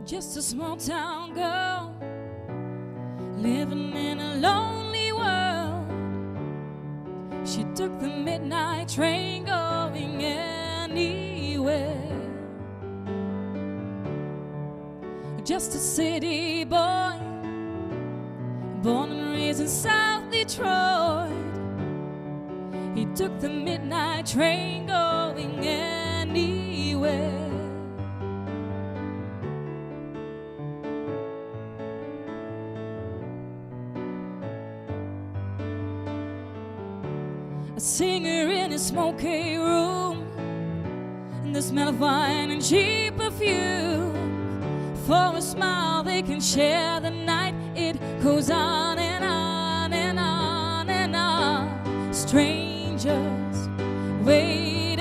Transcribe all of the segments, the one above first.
Just a small town girl living in a lonely world. She took the midnight train going anywhere. Just a city boy, born and raised in South Detroit. He took the midnight train going anywhere. A singer in a smoky room, and the smell of wine and cheap perfume. For a smile they can share the night. It goes on and on and on and on. Strangers waiting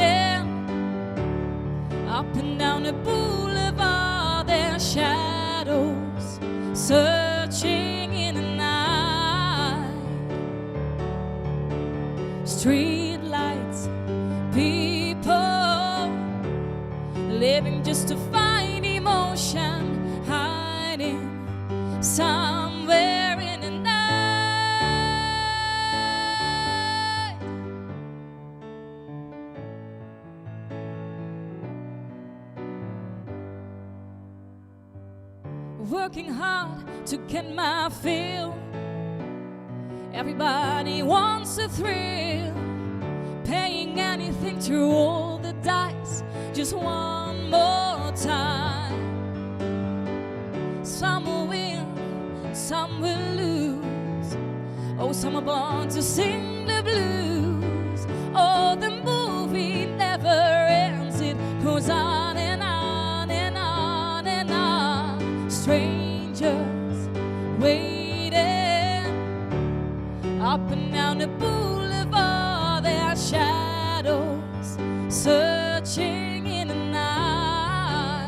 up and down the boulevard, their shadows searching in the night. Street lights, people living just to find emotion, hiding somewhere in the night. Working hard to get my fill. Everybody wants a thrill, paying anything to roll the dice just one more time. Some will win, some will lose. Oh, some are born to sing the blues. Oh, the movie never ends. It goes on and on and on and on. Strangers waiting up and down the boulevard, their shadows searching in the night.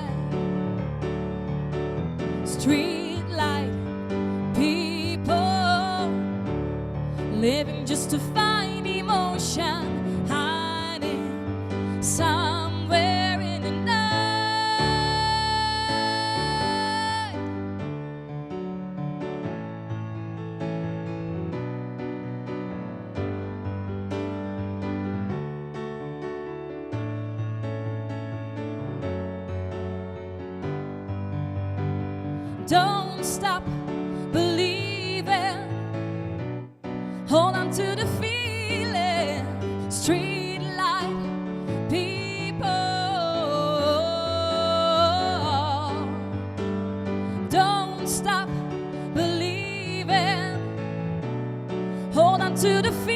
Street light, people living just to find emotion, hiding somewhere in the night. Don't stop believing. Hold on to the feeling. Street light, people. Don't stop believing. Hold on to the feeling.